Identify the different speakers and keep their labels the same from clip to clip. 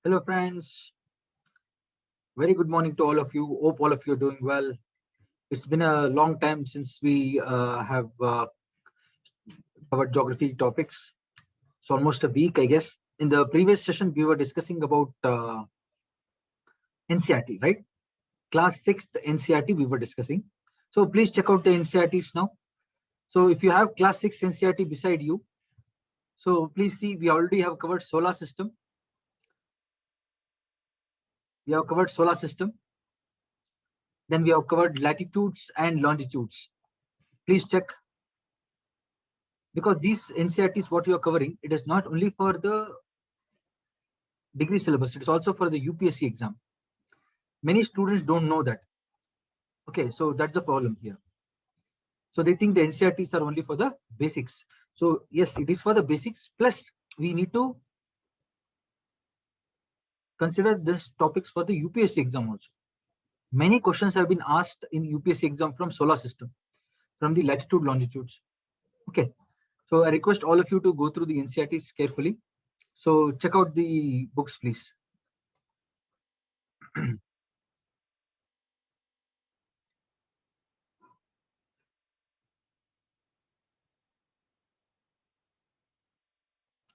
Speaker 1: Hello friends, very good morning to all of you. Hope all of you are doing well. It's been a long time since we have covered geography topics. It's almost a week, I guess. In the previous session, we were discussing about NCERT, right? Class 6th NCERT we were discussing. So please check out the NCERTs now. So if you have class 6 NCERT beside you, so please see we already have covered solar system. We have covered solar system. Then we have covered latitudes and longitudes. Please check, because these NCERTs what you are covering, it is not only for the degree syllabus, it is also for the UPSC exam. Many students don't know that. Okay, so that's the problem here. So they think the NCERTs are only for the basics. So yes, it is for the basics, plus we need to consider this topics for the UPSC exam also. Many questions have been asked in UPSC exam from solar system, from the latitude longitudes. Okay, so I request all of you to go through the NCERTs carefully. So check out the books, please.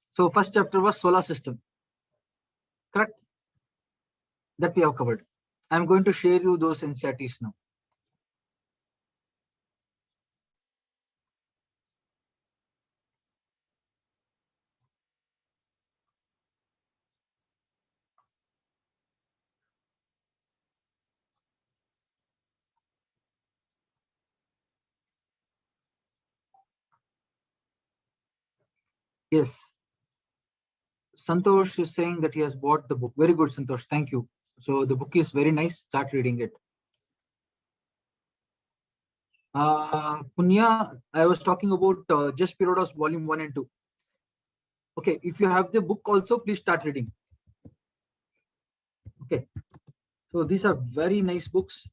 Speaker 1: So first chapter was solar system, correct? That we have covered. I'm going to share you those NCERTs now. Yes, Santosh is saying that he has bought the book. Very good, Santosh. Thank you. So the book is very nice. Start reading it. Punya, I was talking about Just Perodos Volume 1 and 2. Okay, if you have the book also, please start reading. Okay, so these are very nice books.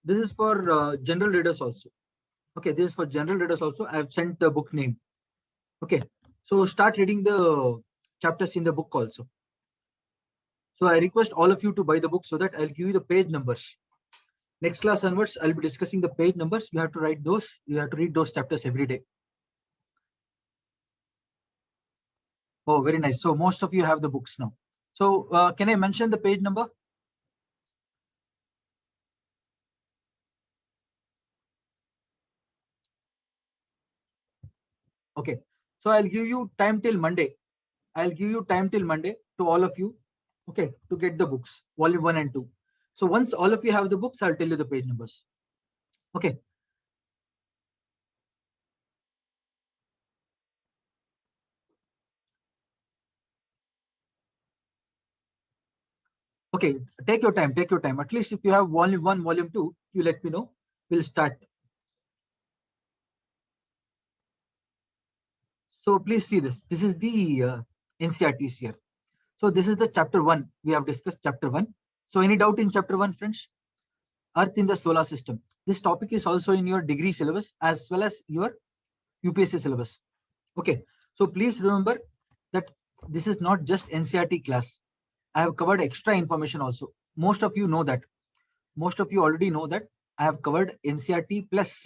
Speaker 1: This is for general readers also. Okay, this is for general readers also. I have sent the book name. Okay, so start reading the chapters in the book also. So I request all of you to buy the book so that I'll give you the page numbers. Next class onwards, I'll be discussing the page numbers. You have to write those. You have to read those chapters every day. Oh, very nice. So most of you have the books now. So can I mention the page number? Okay. So I'll give you time till Monday. I'll give you time till Monday to all of you. Okay, to get the books, volume 1 and 2. So once all of you have the books, I'll tell you the page numbers. Okay. Okay, take your time, take your time. At least if you have volume 1, volume 2, you let me know. We'll start. So please see this. This is the NCERTs here. So this is the chapter 1. We have discussed chapter 1. So any doubt in chapter 1, friends? Earth in the solar system. This topic is also in your degree syllabus as well as your UPSC syllabus. Okay. So please remember that this is not just NCERT class. I have covered extra information also. Most of you know that. Most of you already know that I have covered NCERT plus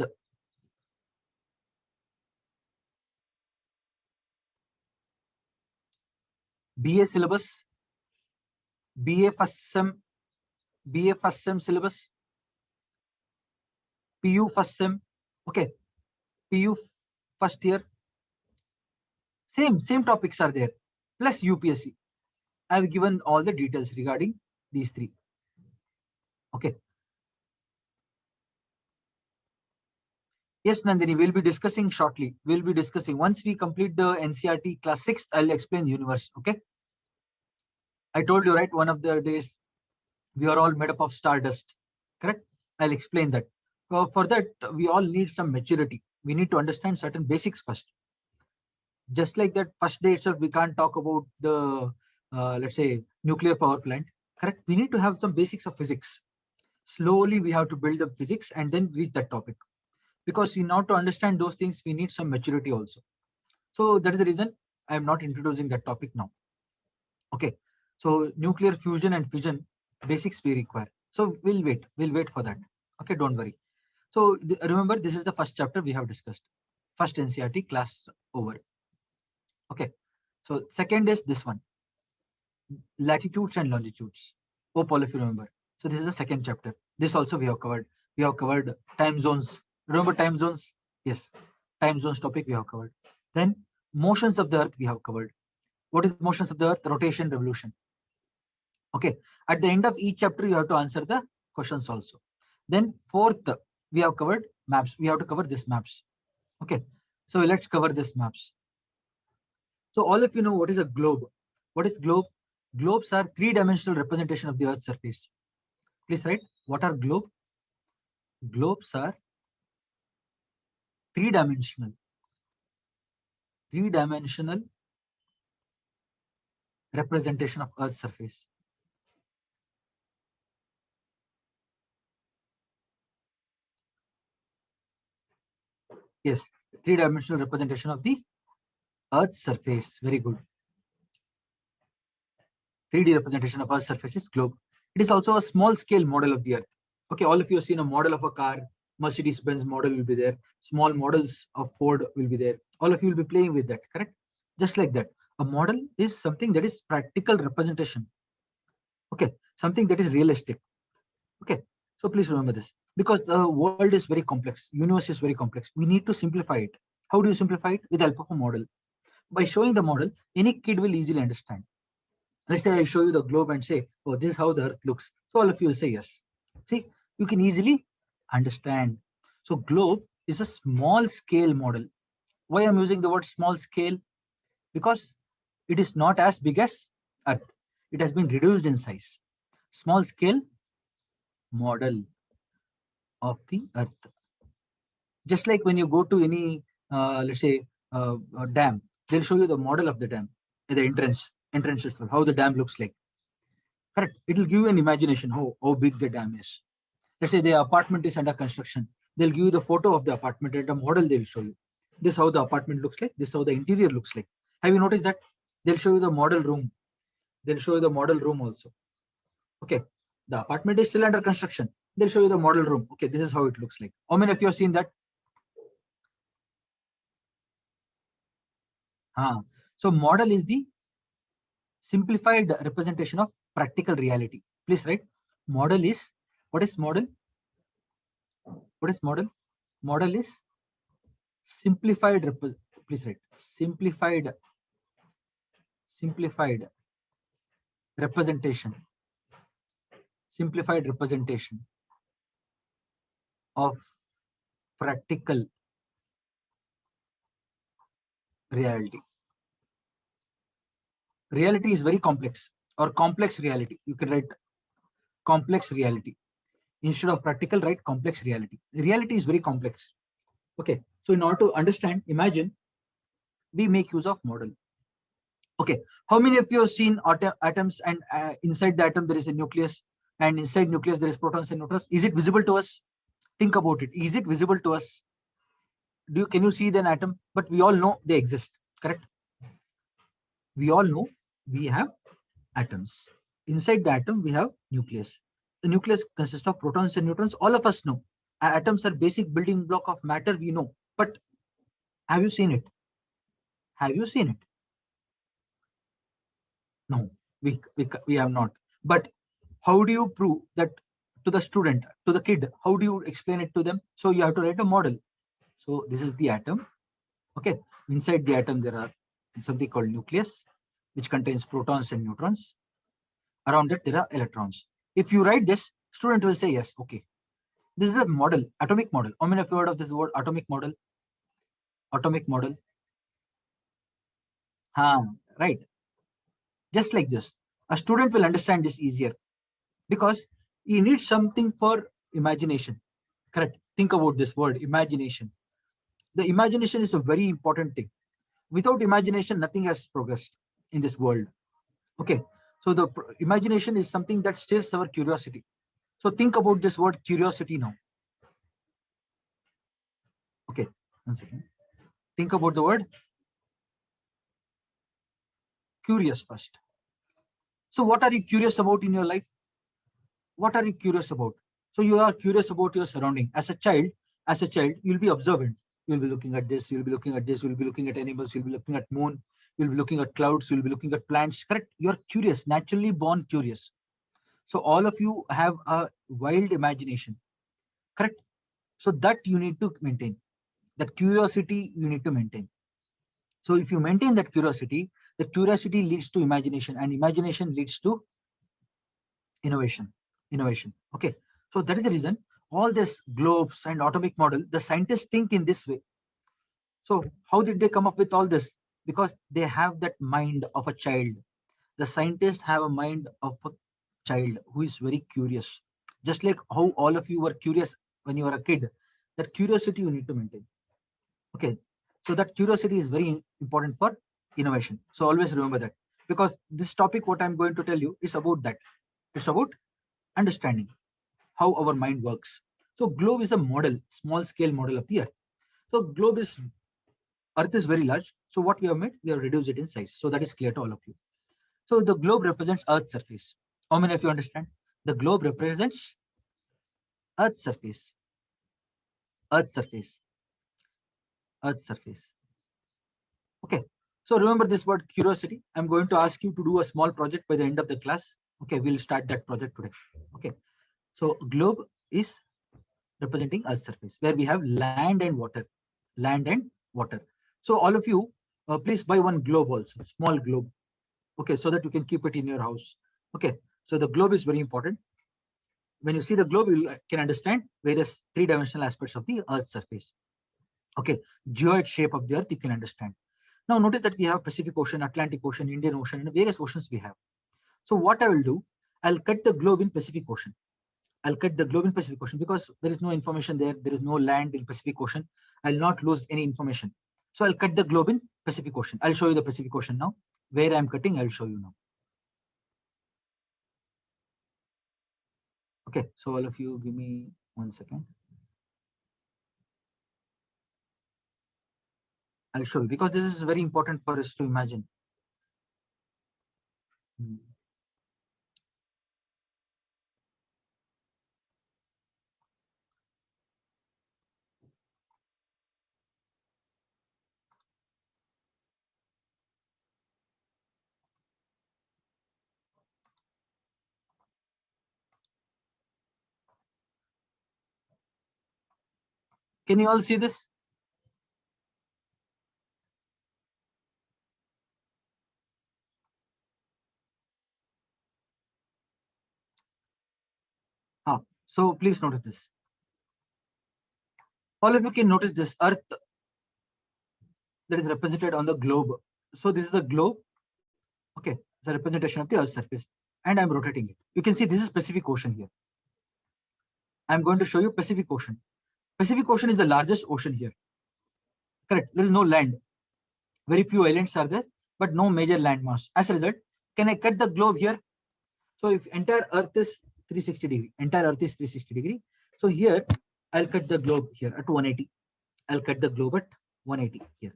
Speaker 1: BA syllabus, BA first sem, BA first sem syllabus, PU first sem, okay, PU first year. Same topics are there, plus UPSC. I have given all the details regarding these three. Okay. Yes, Nandini, we'll be discussing shortly. We'll be discussing. Once we complete the NCERT class 6, I'll explain universe. Okay. I told you, right, one of the days we are all made up of stardust. Correct? I'll explain that. For that, we all need some maturity. We need to understand certain basics first. Just like that first day itself, we can't talk about the, let's say, nuclear power plant. Correct? We need to have some basics of physics. Slowly, we have to build up physics and then reach that topic. Because in order to understand those things, we need some maturity also. So that is the reason I am not introducing that topic now. Okay. So nuclear fusion and fission basics we require. So we'll wait for that. Okay, don't worry. So remember, this is the first chapter we have discussed. First NCERT class over. Okay. So second is this one, latitudes and longitudes. Hope all of you remember. So this is the second chapter. This also we have covered. We have covered time zones. Remember time zones? Yes. Time zones topic we have covered. Then motions of the earth we have covered. What is motions of the earth? Rotation, revolution. Okay. At the end of each chapter, you have to answer the questions also. Then fourth, we have covered maps. We have to cover this maps. Okay. So let's cover this maps. So all of you know what is a globe. What is globe? Globes are three-dimensional representation of the Earth's surface. Please write, what are globe? Globes are three-dimensional representation of Earth's surface. Yes, three-dimensional representation of the Earth's surface. Very good. 3D representation of Earth's surface is globe. It is also a small-scale model of the Earth. Okay, all of you have seen a model of a car. Mercedes-Benz model will be there. Small models of Ford will be there. All of you will be playing with that, correct? Just like that. A model is something that is practical representation. Okay, something that is realistic. Okay, so please remember this. Because the world is very complex. Universe is very complex. We need to simplify it. How do you simplify it? With the help of a model. By showing the model, any kid will easily understand. Let's say I show you the globe and say, oh, this is how the earth looks. So all of you will say yes. See, you can easily understand. So globe is a small scale model. Why I'm using the word small scale? Because it is not as big as earth. It has been reduced in size. Small scale model of the earth. Just like when you go to any, let's say, a dam, they'll show you the model of the dam, the entrance itself, how the dam looks like. Correct. It will give you an imagination how big the dam is. Let's say the apartment is under construction. They'll give you the photo of the apartment and a model they will show you. This is how the apartment looks like. This is how the interior looks like. Have you noticed that? They'll show you the model room. They'll show you the model room also. Okay. The apartment is still under construction. They'll show you the model room. Okay, this is how it looks like. How many of you have seen that? So model is the simplified representation of practical reality. Please write. Model is, what is model? What is model? Model is simplified, please write, simplified representation of practical reality. Reality is very complex, or complex reality. You can write complex reality. Instead of practical, write complex reality. Reality is very complex. Okay, so in order to understand, imagine we make use of model. Okay, how many of you have seen atoms, and inside the atom there is a nucleus, and inside nucleus there is protons and neutrons? Is it visible to us? Think about it. Is it visible to us? Can you see an atom? But we all know they exist, correct? We all know we have atoms. Inside the atom we have nucleus. The nucleus consists of protons and neutrons. All of us know atoms are basic building block of matter, we know. But have you seen it? Have you seen it? No, we have not. But how do you prove that to the student, to the kid? How do you explain it to them? So you have to write a model. So this is the atom. Okay, inside the atom there are something called nucleus, which contains protons and neutrons. Around that there are electrons. If you write this, student will say yes. Okay, this is a model, atomic model. How many of you heard of this word, atomic model? Atomic model. Right. Just like this, a student will understand this easier, because he needs something for imagination. Correct. Think about this word, imagination. The imagination is a very important thing. Without imagination, nothing has progressed in this world. Okay, so the imagination is something that stirs our curiosity. So think about this word curiosity now. Okay, 1 second. Think about the word curious first. So what are you curious about in your life? What are you curious about? So you are curious about your surrounding. As a child, you'll be observant. You'll be looking at this, you'll be looking at this, you'll be looking at animals, you'll be looking at moon, you'll be looking at clouds, you'll be looking at plants. Correct? You're curious, naturally born curious. So all of you have a wild imagination. Correct? So that you need to maintain. That curiosity you need to maintain. So if you maintain that curiosity, the curiosity leads to imagination, and imagination leads to innovation. Okay, so that is the reason all this globes and atomic model, the scientists think in this way. So how did they come up with all this? Because they have that mind of a child. The scientists have a mind of a child who is very curious, just like how all of you were curious when you were a kid. That curiosity you need to maintain. Okay, so that curiosity is very important for innovation. So always remember that, because this topic what I'm going to tell you is about that. It's about understanding how our mind works. So globe is a model, small scale model of the earth. So earth is very large. So what we have made, we have reduced it in size. So that is clear to all of you. So the globe represents earth's surface. How many of you understand? The globe represents earth's surface. Earth's surface. Earth's surface. Okay. So remember this word curiosity. I'm going to ask you to do a small project by the end of the class. Okay, we'll start that project today. Okay. So globe is representing Earth's surface, where we have land and water. Land and water. So all of you, please buy one globe also, small globe. Okay, so that you can keep it in your house. Okay, so the globe is very important. When you see the globe, you can understand various three-dimensional aspects of the Earth's surface. Okay, geoid shape of the Earth, you can understand. Now notice that we have Pacific Ocean, Atlantic Ocean, Indian Ocean, and various oceans we have. So what I will do, I'll cut the globe in Pacific Ocean. I'll cut the globe in Pacific Ocean because there is no information there. There is no land in Pacific Ocean. I'll not lose any information. So I'll cut the globe in Pacific Ocean. I'll show you the Pacific Ocean now. Where I'm cutting, I'll show you now. Okay, so all of you give me 1 second. I'll show you because this is very important for us to imagine. Can you all see this? So please notice this. All of you can notice this Earth that is represented on the globe. So this is the globe. Okay, it's a representation of the Earth's surface, and I'm rotating it. You can see this is Pacific Ocean here. I'm going to show you Pacific Ocean. Pacific Ocean is the largest ocean here. Correct. There is no land. Very few islands are there, but no major landmass. As a result, can I cut the globe here? So if entire Earth is 360 degree, entire Earth is 360 degree. So here, I'll cut the globe here at 180. I'll cut the globe at 180 here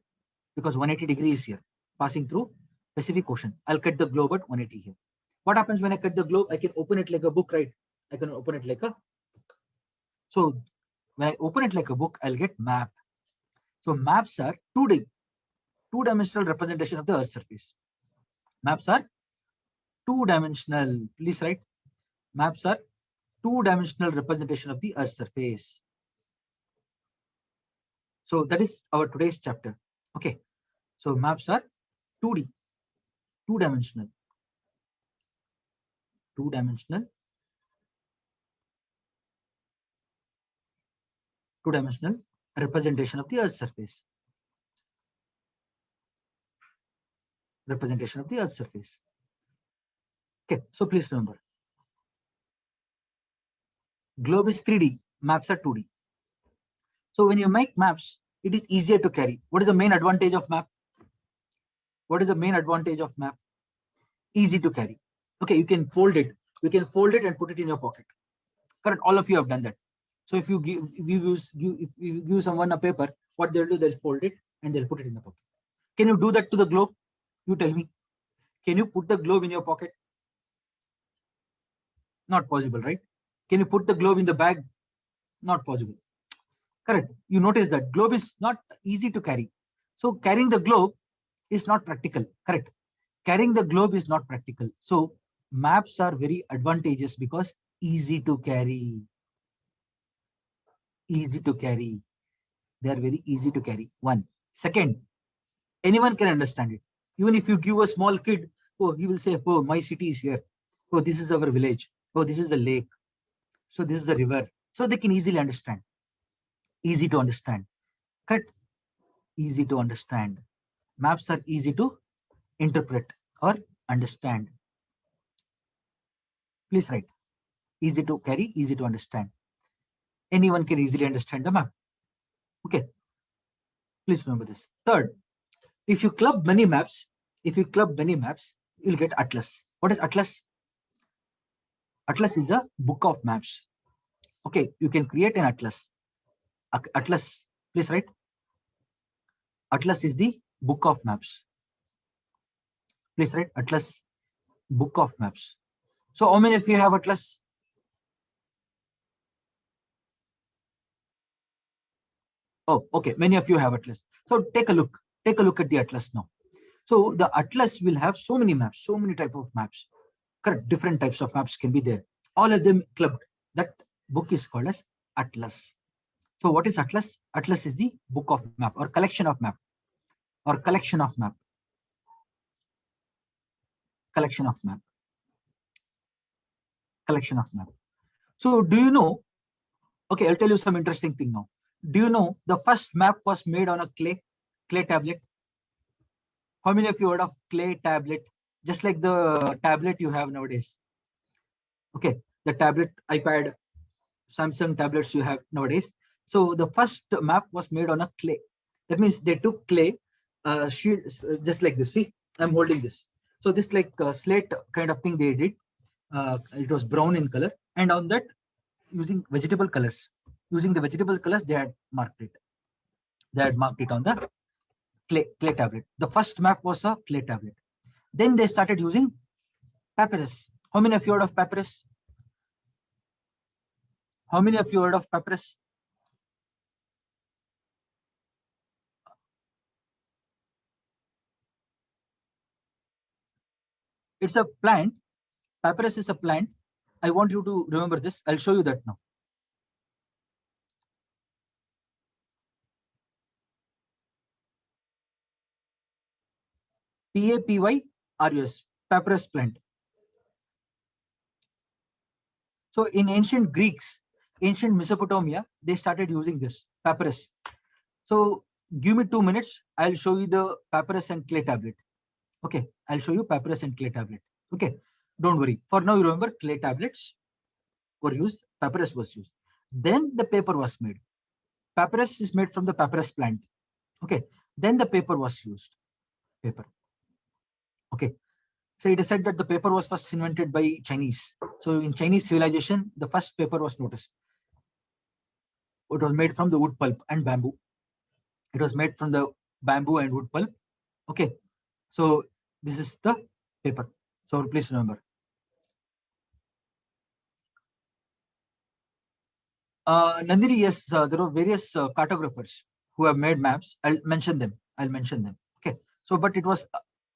Speaker 1: because 180 degrees is here, passing through Pacific Ocean. I'll cut the globe at 180 here. What happens when I cut the globe? I can open it like a book, right? I can open it like a. So when I open it like a book, I'll get map. So maps are two-dimensional representation of the Earth's surface. Maps are two-dimensional. Please write. Maps are two-dimensional representation of the Earth's surface. So that is our today's chapter. Okay. So maps are 2D, two-dimensional. Two-dimensional representation of the Earth's surface. Representation of the Earth's surface. Okay, so please remember. Globe is 3D, maps are 2D. So when you make maps, it is easier to carry. What is the main advantage of map? What is the main advantage of map? Easy to carry. Okay, you can fold it. You can fold it and put it in your pocket. Correct. All of you have done that. So if you give someone a paper, what they'll do, they'll fold it and they'll put it in the pocket. Can you do that to the globe? You tell me. Can you put the globe in your pocket? Not possible, right? Can you put the globe in the bag? Not possible. Correct. You notice that globe is not easy to carry. So carrying the globe is not practical. Correct. Carrying the globe is not practical. So maps are very advantageous because easy to carry. Easy to carry. They are very easy to carry. One. Second, anyone can understand it. Even if you give a small kid, oh, he will say, oh, my city is here. Oh, this is our village. Oh, this is the lake. So this is the river. So they can easily understand. Easy to understand. Correct. Easy to understand. Maps are easy to interpret or understand. Please write. Easy to carry, easy to understand. Anyone can easily understand the map. Okay. Please remember this. Third, if you club many maps, you'll get atlas. What is atlas? Atlas is a book of maps. Okay, you can create an atlas. Atlas, please write. Atlas is the book of maps. Please write atlas, book of maps. So how many of you have atlas? Oh, okay. Many of you have atlas. So take a look. Take a look at the atlas now. So the atlas will have so many maps, so many type of maps. Correct. Different types of maps can be there. All of them clubbed. That book is called as atlas. So what is atlas? Atlas is the book of map or collection of map or collection of map. Collection of map. Collection of map. So do you know? Okay, I'll tell you some interesting thing now. Do you know the first map was made on a clay tablet? How many of you heard of clay tablet? Just like the tablet you have nowadays. Okay, the tablet, iPad, Samsung tablets you have nowadays. So the first map was made on a clay. That means they took clay, just like this. See, I'm holding this. So this like slate kind of thing they did. It was brown in color, and on that, using vegetable colors, they had marked it. They had marked it on the clay tablet. The first map was a clay tablet. Then they started using papyrus. How many of you heard of papyrus? How many of you heard of papyrus? It's a plant. Papyrus is a plant. I want you to remember this. I'll show you that now. Papyrus, papyrus plant. So in ancient Greeks, ancient Mesopotamia, they started using this papyrus. So give me 2 minutes. I'll show you the papyrus and clay tablet. Okay, I'll show you papyrus and clay tablet. Okay, don't worry. For now, you remember clay tablets were used, papyrus was used. Then the paper was made. Papyrus is made from the papyrus plant. Okay, then the paper was used. Paper. Okay, so it is said that the paper was first invented by Chinese. So in Chinese civilization, the first paper was noticed. It was made from the wood pulp and bamboo. It was made from the bamboo and wood pulp. Okay, so this is the paper. So please remember. Nandini, yes, there are various cartographers who have made maps. I'll mention them. Okay. So, but it was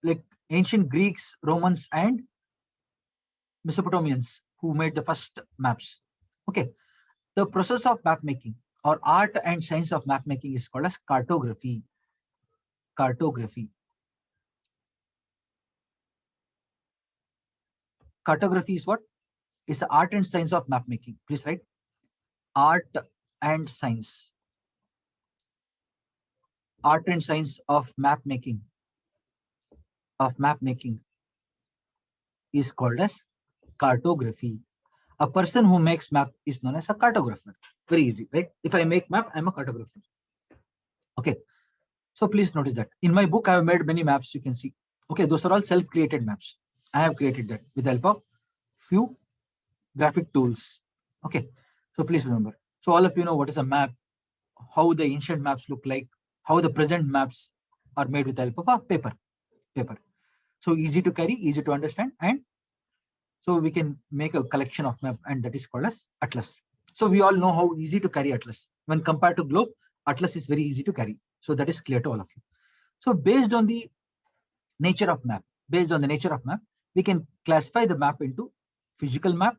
Speaker 1: like ancient Greeks, Romans, and Mesopotamians who made the first maps. Okay. The process of map making or art and science of map making is called as cartography. Cartography. Cartography is what? It's the art and science of map making. Please write. Art and science. Art and science of map making. Is called as cartography. A person who makes map is known as a cartographer. Very easy, right? If I make map, I'm a cartographer. Okay. So please notice that. In my book, I have made many maps, you can see. Okay, those are all self-created maps. I have created that with the help of few graphic tools. Okay. So please remember. So all of you know what is a map, how the ancient maps look like, how the present maps are made with the help of a paper. So easy to carry, easy to understand, and so we can make a collection of map, and that is called as atlas. So we all know how easy to carry atlas. When compared to globe, atlas is very easy to carry. So that is clear to all of you. So based on the nature of map, we can classify the map into physical map,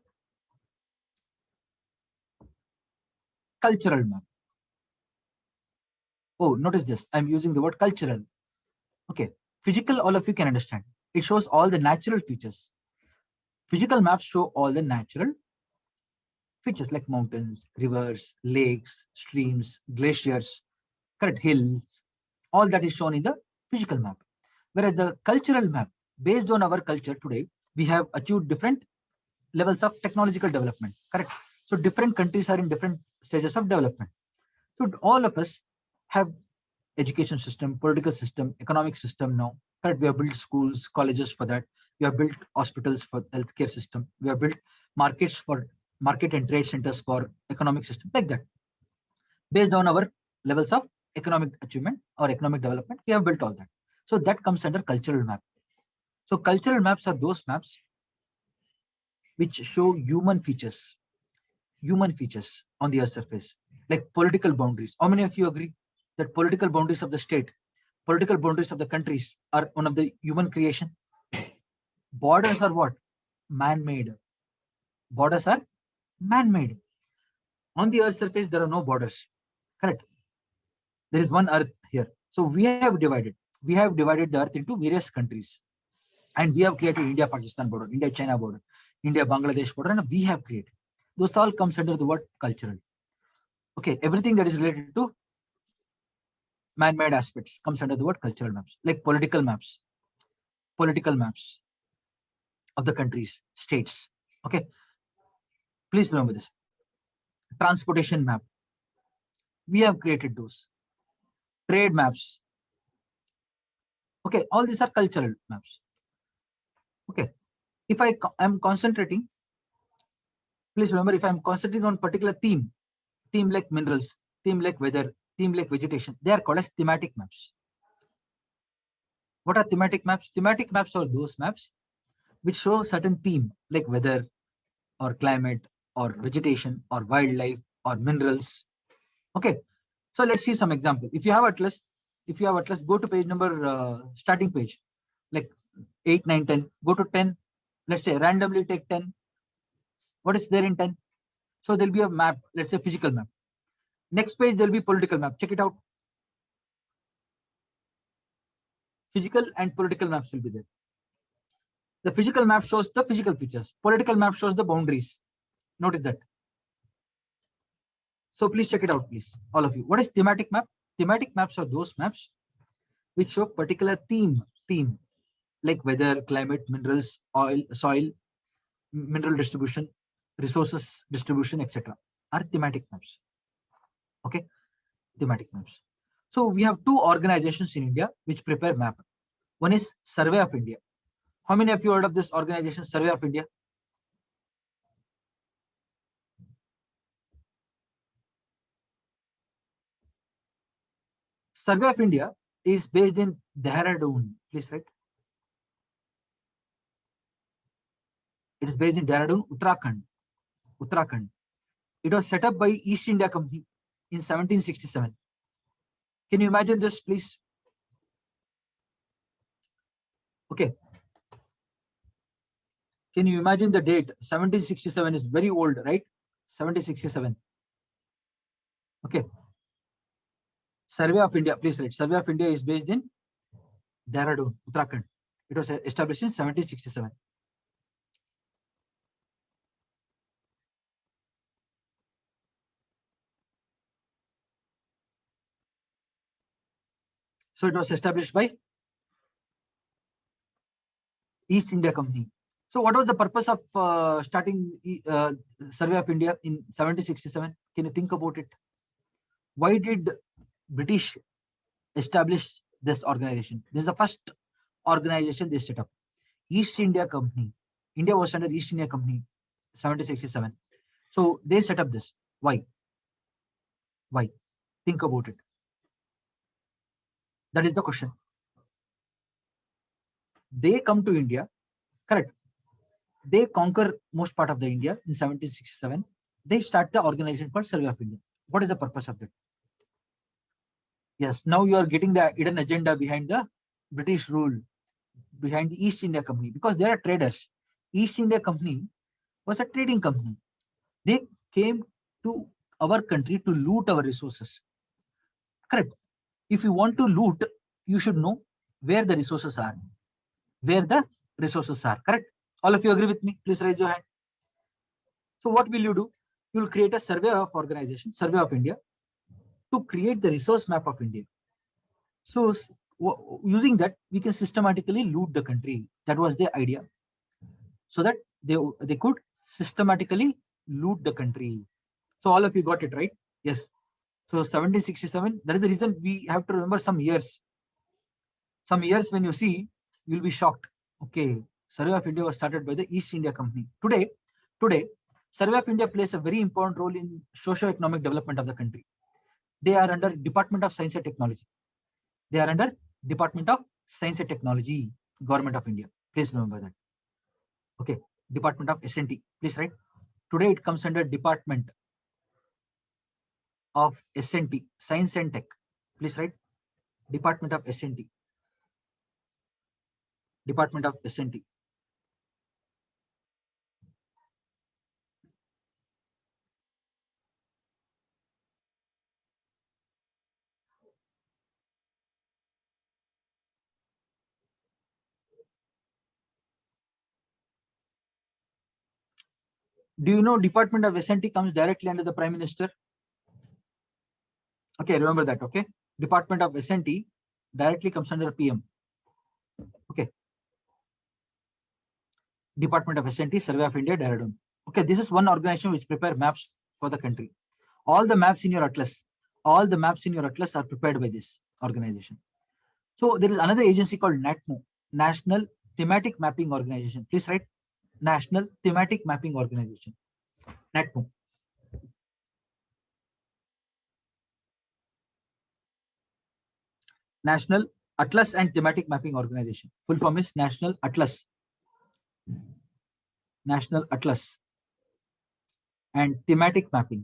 Speaker 1: cultural map. Oh, notice this. I'm using the word cultural. Okay. Physical, all of you can understand. It shows all the natural features. Physical maps show all the natural features like mountains, rivers, lakes, streams, glaciers, correct, hills. All that is shown in the physical map. Whereas the cultural map, based on our culture today, we have achieved different levels of technological development, correct? So different countries are in different stages of development. So all of us have education system, political system, economic system now. Correct? We have built schools, colleges for that. We have built hospitals for healthcare system. We have built markets for market and trade centers for economic system, like that. Based on our levels of economic achievement or economic development, we have built all that. So that comes under cultural map. So cultural maps are those maps which show human features on the earth surface, like political boundaries. How many of you agree that political boundaries of the state, political boundaries of the countries are one of the human creation? Borders are what? Man-made. Borders are man-made. On the earth surface, there are no borders. Correct. There is one earth here. So we have divided the earth into various countries. And we have created India-Pakistan border, India-China border, India-Bangladesh border, and we have created. Those all comes under the word cultural. Okay, everything that is related to man-made aspects comes under the word cultural maps, like political maps of the countries, states. Okay, please remember this. Transportation map, we have created those. Trade maps. Okay, all these are cultural maps. Okay, if I am concentrating, please remember, if I'm concentrating on particular theme like minerals, theme like weather, theme like vegetation, they are called as thematic maps. What are thematic maps? Thematic maps are those maps which show certain theme like weather or climate or vegetation or wildlife or minerals. Okay, so let's see some example. If you have atlas, go to page number starting page, like 8, 9, 10. Go to 10. Let's say randomly take 10. What is there in 10? So there'll be a map. Let's say physical map. Next page there'll be political map. Check it out. Physical and political maps will be there. The physical map shows the physical features. Political map shows the boundaries. Notice that. So please check it out, please, all of you. What is thematic map? Thematic maps are those maps which show particular theme like weather, climate, minerals, oil, soil, mineral distribution, resources distribution, etc. are thematic maps. Okay, thematic maps. So we have two organizations in India which prepare map. One is Survey of India. How many of you heard of this organization, Survey of India? Survey of India is based in Dehradun. Please write. It is based in Dehradun, Uttarakhand. Uttarakhand. It was set up by East India Company in 1767. Can you imagine this, please? Okay. Can you imagine the date? 1767 is very old, right? 1767. Okay. Survey of India, please write. Survey of India is based in Dehradun, Uttarakhand. It was established in 1767. So it was established by East India Company. So what was the purpose of starting Survey of India in 1767? Can you think about it? Why did British establish this organization? This is the first organization they set up. East India Company. India was under East India Company, 1767. So they set up this. Why? Why? Think about it. That is the question. They come to India, correct? They conquer most part of the India in 1767. They start the organization called Survey of India. What is the purpose of that? Yes, now you are getting the hidden agenda behind the British rule, behind the East India Company, because they are traders. East India Company was a trading company. They came to our country to loot our resources. Correct. If you want to loot, you should know where the resources are. Where the resources are. Correct. All of you agree with me? Please raise your hand. So what will you do? You will create a survey of organization, survey of India, to create the resource map of India. So using that, we can systematically loot the country. That was the idea. So that they could systematically loot the country. So all of you got it right? Yes. So 1767, that is the reason we have to remember some years. Some years when you see, you'll be shocked. Okay, Survey of India was started by the East India Company. Today, Survey of India plays a very important role in socio-economic development of the country. They are under Department of Science and Technology. They are under Department of Science and Technology, Government of India. Please remember that. Okay, Department of S&T. Please write. Today it comes under Department of S&T, Science and Tech. Please write. Department of S&T. Department of S&T. Do you know Department of S&T comes directly under the Prime Minister? Okay, remember that. Okay, Department of S&T directly comes under PM. Okay, Department of S&T, Survey of India, Dehradun. Okay, this is one organization which prepare maps for the country. All the maps in your atlas, are prepared by this organization. So there is another agency called NATMO, National Thematic Mapping Organization. Please write National Thematic Mapping Organization. NATMO. National Atlas and Thematic Mapping Organization. Full form is National Atlas. National Atlas and Thematic Mapping.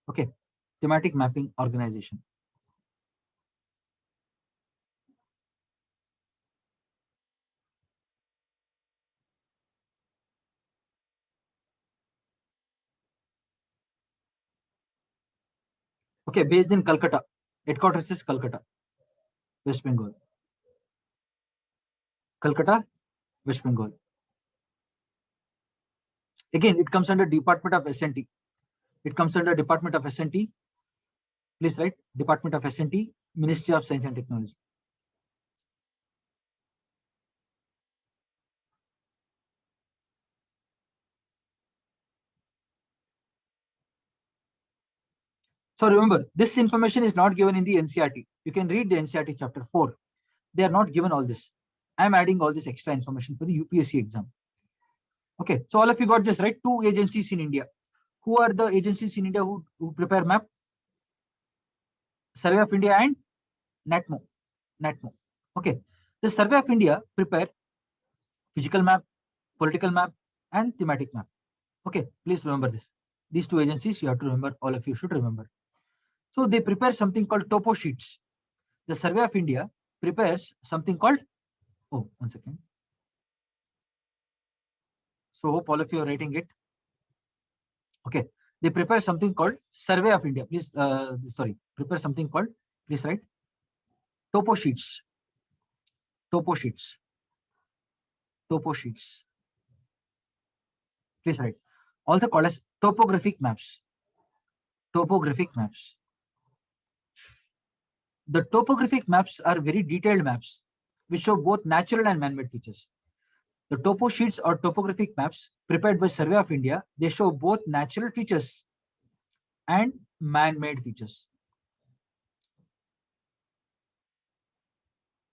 Speaker 1: Okay, Thematic Mapping Organization. Okay, based in Calcutta. Headquarters is Calcutta, West Bengal. Calcutta, West Bengal. Again, it comes under Department of S&T. It comes under Department of S&T. Please write Department of S&T, Ministry of Science and Technology. So remember, this information is not given in the NCERT. You can read the NCERT chapter 4. They are not given all this. I am adding all this extra information for the UPSC exam. Okay, so all of you got this right. Two agencies in India. Who are the agencies in India who prepare map? Survey of India and NATMO. NATMO. Okay, the Survey of India prepare physical map, political map, and thematic map. Okay, please remember this. These two agencies you have to remember. All of you should remember. So they prepare something called topo sheets. The Survey of India prepares something called, oh, 1 second. So hope all of you are writing it. Okay, they prepare something called Survey of India. Please, prepare something called, please write, topo sheets. Topo sheets. Topo sheets. Please write. Also called as topographic maps. Topographic maps. The topographic maps are very detailed maps which show both natural and man-made features. The topo sheets or topographic maps prepared by Survey of India, they show both natural features and man-made features.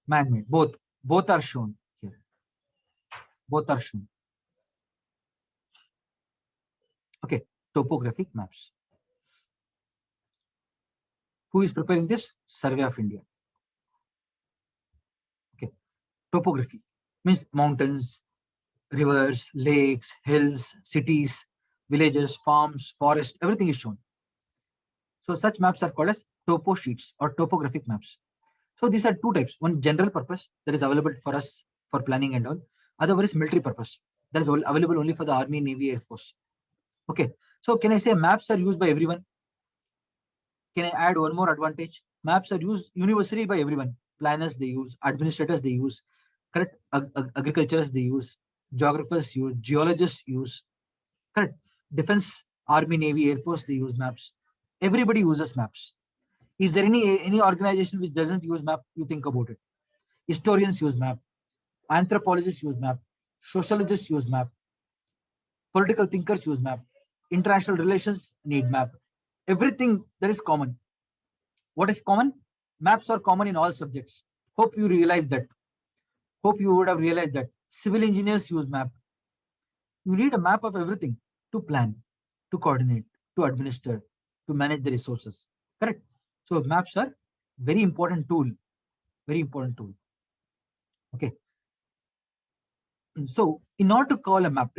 Speaker 1: Man-made, both are shown here. Both are shown. Okay, topographic maps. Who is preparing this? Survey of India. Topography means mountains, rivers, lakes, hills, cities, villages, farms, forest, everything is shown. So such maps are called as topo sheets or topographic maps. So these are two types. One general purpose that is available for us for planning and all. Other one is military purpose that is available only for the Army, Navy, Air Force. Okay. So can I say maps are used by everyone? Can I add one more advantage? Maps are used universally by everyone. Planners they use, administrators they use, correct? Agriculturists they use, geographers use, geologists use, correct? Defense, Army, Navy, Air Force they use maps. Everybody uses maps. Is there any organization which doesn't use map? You think about it. Historians use map. Anthropologists use map. Sociologists use map. Political thinkers use map. International relations need map. Everything that is common. What is common? Maps are common in all subjects. Hope you realize that. Hope you would have realized that. Civil engineers use map. You need a map of everything to plan, to coordinate, to administer, to manage the resources. Correct? So maps are very important tool. Very important tool. Okay. So in order to call a map,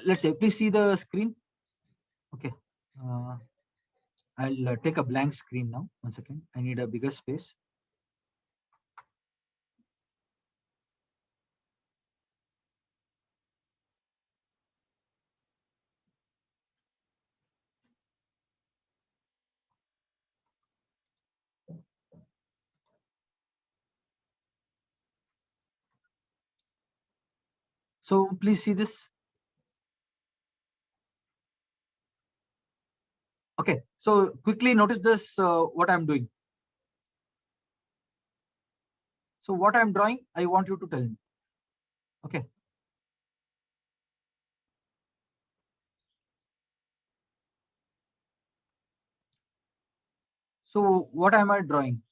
Speaker 1: let's say, please see the screen. Okay. I'll take a blank screen now. 1 second. I need a bigger space. So please see this. Okay. So quickly notice this, what I'm doing. So what I'm drawing, I want you to tell me. Okay. So what am I drawing?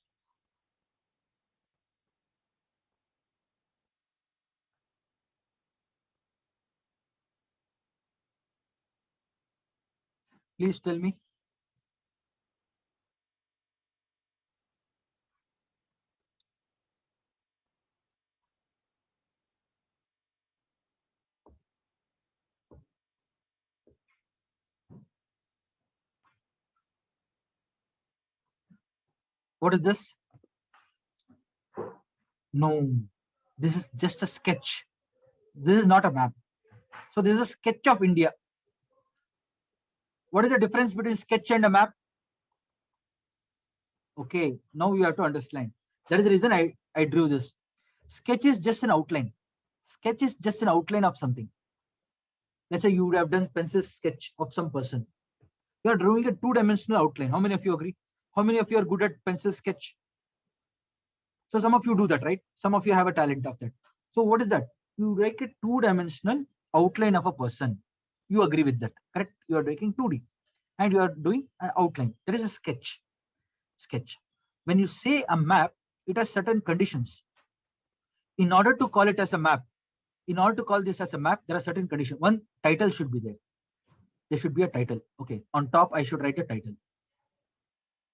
Speaker 1: Please tell me. What is this? No, this is just a sketch. This is not a map. So this is a sketch of India. What is the difference between sketch and a map? Okay, now you have to understand. That is the reason I drew this. Sketch is just an outline. Sketch is just an outline of something. Let's say you would have done pencil sketch of some person. You are drawing a two-dimensional outline. How many of you agree? How many of you are good at pencil sketch? So some of you do that, right? Some of you have a talent of that. So what is that? You make a two-dimensional outline of a person. You agree with that, correct? You are making 2D and you are doing an outline. That is a sketch. Sketch. When you say a map, it has certain conditions. In order to call it as a map, in order to call this as a map, there are certain conditions. One, title should be there. There should be a title. Okay. On top, I should write a title.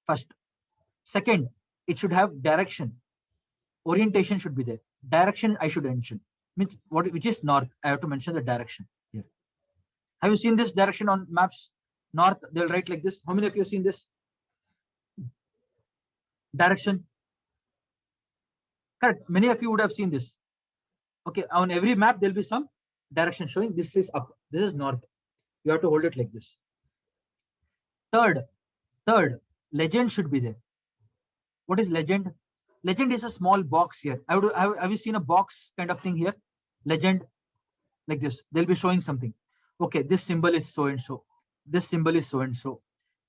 Speaker 1: First. Second, it should have direction. Orientation should be there. Direction I should mention. Means what, which is north. I have to mention the direction here. Have you seen this direction on maps? North, they'll write like this. How many of you have seen this? Direction. Correct. Many of you would have seen this. Okay. On every map, there'll be some direction showing this is up. This is north. You have to hold it like this. Third, legend should be there. What is legend? Legend is a small box here. Have you seen a box kind of thing here? Legend, like this. They'll be showing something. Okay, this symbol is so and so. This symbol is so and so.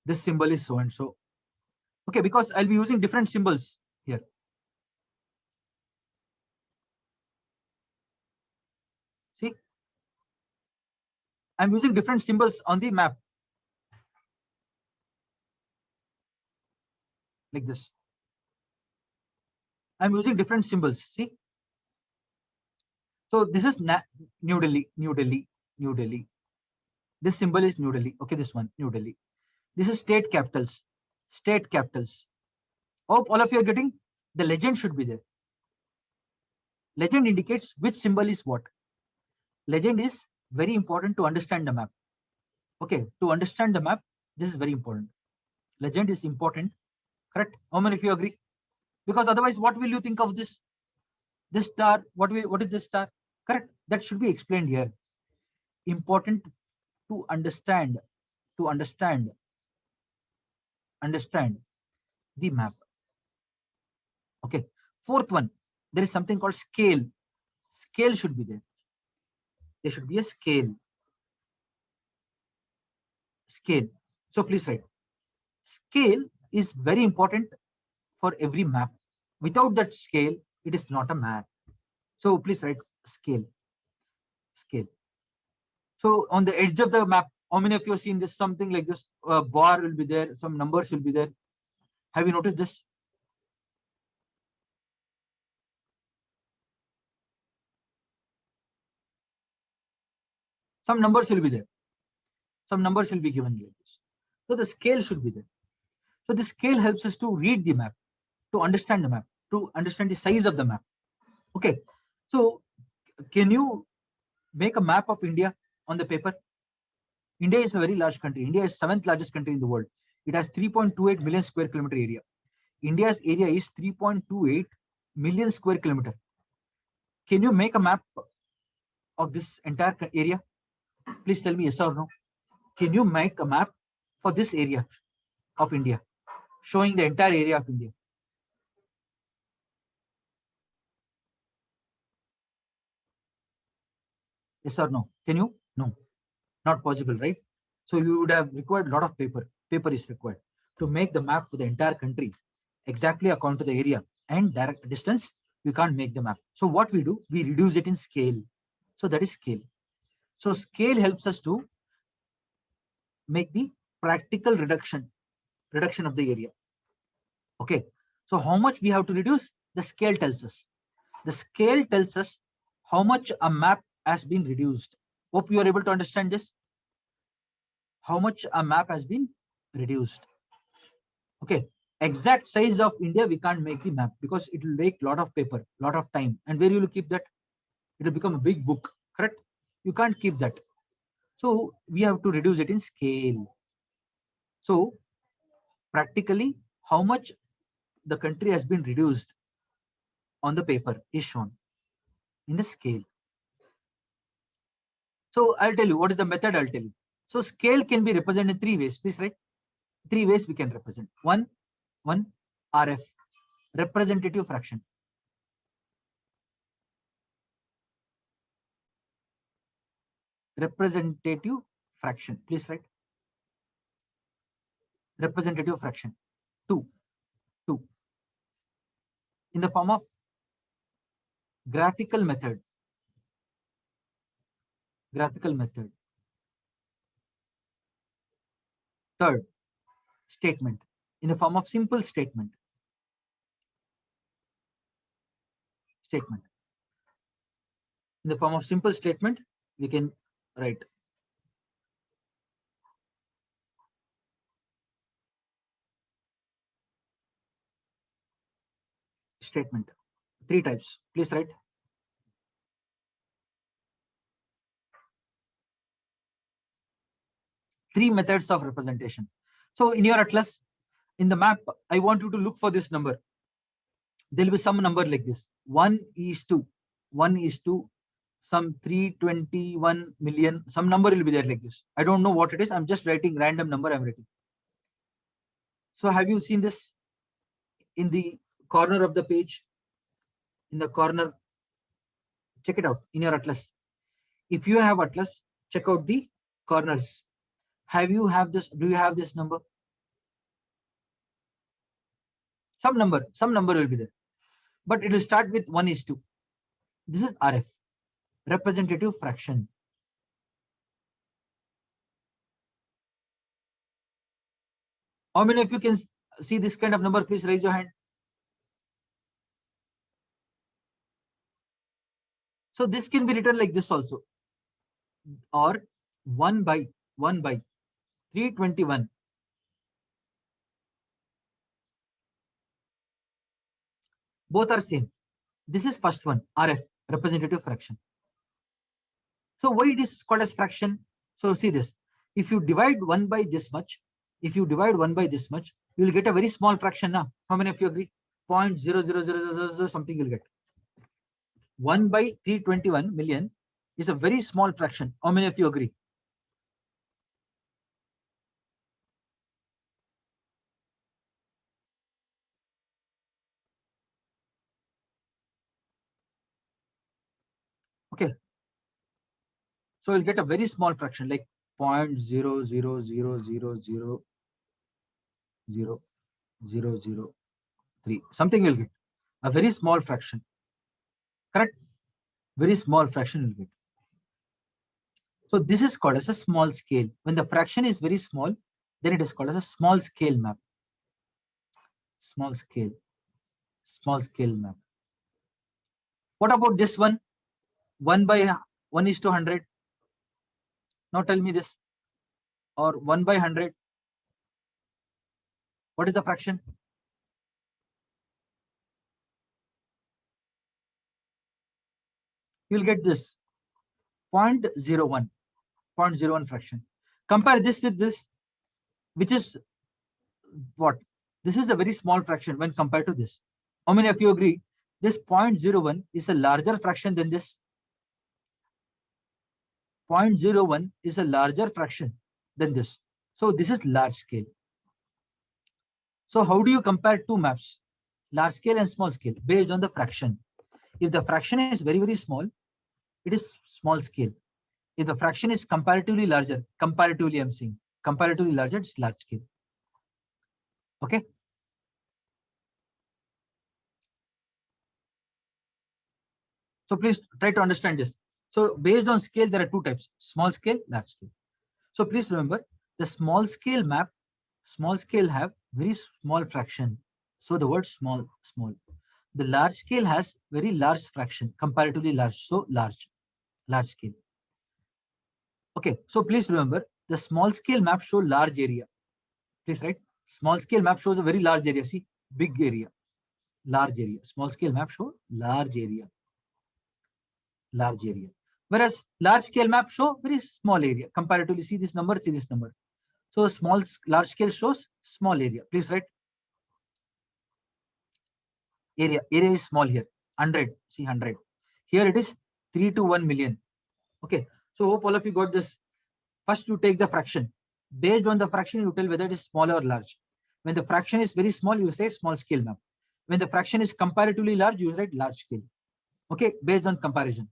Speaker 1: This symbol is so and so. Okay, because I'll be using different symbols here. See, I'm using different symbols on the map. Like this. I'm using different symbols. See? So this is New Delhi, New Delhi, New Delhi. This symbol is New Delhi. Okay, this one, New Delhi. This is state capitals. State capitals. Hope all of you are getting. The legend should be there. Legend indicates which symbol is what. Legend is very important to understand the map. Okay, to understand the map, this is very important. Legend is important, correct? How many of you agree? Because otherwise, what will you think of this? This star, what is this star? Correct. That should be explained here. Important to understand, to understand the map. Okay. Fourth one, there is something called scale. Scale should be there. There should be a scale. Scale. So please write. Scale is very important for every map. Without that scale, it is not a map. So please write scale. Scale. So on the edge of the map, how many of you have seen this? Something like this bar will be there, some numbers will be there. Have you noticed this? Some numbers will be there. Some numbers will be given like this. So the scale should be there. So the scale helps us to read the map, to understand the map, to understand the size of the map. Okay. So can you make a map of India on the paper? India is a very large country. India is 7th largest country in the world. It has 3.28 million square kilometer area. India's area is 3.28 million square kilometer. Can you make a map of this entire area? Please tell me yes or no. Can you make a map for this area of India, showing the entire area of India? Yes or no? Can you? No, not possible, right? So you would have required a lot of paper. Paper is required to make the map for the entire country exactly according to the area and direct distance. You can't make the map. So what we do, we reduce it in scale. So that is scale. So scale helps us to make the practical reduction of the area. Okay. So how much we have to reduce? The scale tells us. The scale tells us how much a map has been reduced. Hope you are able to understand this. How much a map has been reduced. Okay. Exact size of India, we can't make the map because it will take a lot of paper, lot of time. And where you will keep that? It will become a big book, correct? You can't keep that. So we have to reduce it in scale. So practically, how much the country has been reduced on the paper is shown in the scale. So I'll tell you what is the method. I'll tell you. So scale can be represented in 3 ways. Please write. 3 ways we can represent. One RF, representative fraction. Representative fraction. Please write. Representative fraction. 2. In the form of graphical method. Graphical method. Third, statement. In the form of simple statement. Statement. In the form of simple statement, we can write. Statement. 3 types. Please write. Three methods of representation. So in your atlas, in the map, I want you to look for this number. There will be some number like this. 1:2. 1:2. Some 321 million. Some number will be there like this. I don't know what it is. I'm just writing random number I'm writing. So have you seen this in the corner of the page? In the corner, check it out in your atlas. If you have atlas, check out the corners. Do you have this number? Some number will be there. But it will start with 1:2. This is RF, representative fraction. How many of you can see this kind of number? Please raise your hand. So this can be written like this also. Or 1/321. Both are same. This is first one, RF, representative fraction. So why it is called as fraction? So see this. If you divide 1 by this much, if you divide 1 by this much, you will get a very small fraction now. How many of you agree? 0.00000 something you'll get. 1 by 321 million is a very small fraction. How many of you agree? Okay. So you'll get a very small fraction like 0.000000003. Something you'll get. A very small fraction. Correct? Very small fraction you'll get. So this is called as a small scale. When the fraction is very small, then it is called as a small scale map. Small scale. Small scale map. What about this one? 1 by 1 is to 100. Now tell me this. Or 1 by 100. What is the fraction? You'll get this 0.01. 0.01 fraction. Compare this with this, which is what? This is a very small fraction when compared to this. How many of you agree? This 0.01 is a larger fraction than this. 0.01 is a larger fraction than this. So this is large scale. So how do you compare two maps? Large scale and small scale based on the fraction. If the fraction is very, very small, it is small scale. If the fraction is comparatively larger, comparatively I'm saying, comparatively larger, it's large scale. Okay. So please try to understand this. So based on scale, there are two types, small scale, large scale. So please remember the small scale map, small scale have very small fraction. So the word small, small. The large scale has very large fraction, comparatively large. So large scale. Okay. So please remember the small scale map show large area. Please write small scale map shows a very large area. See, big area, large area. Small scale map show large area. Large area. Whereas large scale map show very small area. Comparatively, see this number, see this number. So large scale shows small area. Please write area. Area is small here. 100. See 100. Here it is 3 to 1 million. Okay. So hope all of you got this. First you take the fraction. Based on the fraction, you tell whether it is small or large. When the fraction is very small, you say small scale map. When the fraction is comparatively large, you write large scale. Okay. Based on comparison.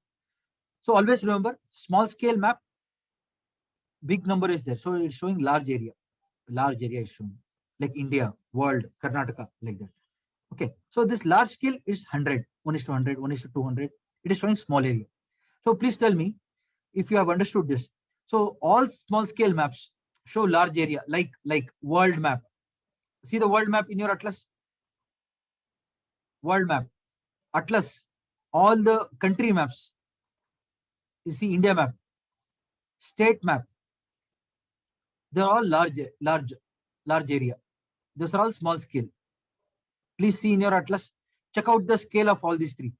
Speaker 1: So always remember small scale map, big number is there. So it's showing large area. Large area is shown like India, world, Karnataka, like that. Okay. So this large scale is 100, 1 is to 100, 1 is to 200. It is showing small area. So please tell me if you have understood this. So all small scale maps show large area like world map. See the world map in your atlas. World map, atlas, all the country maps. You see India map, state map. They're all large area. Those are all small scale. Please see in your atlas. Check out the scale of all these three: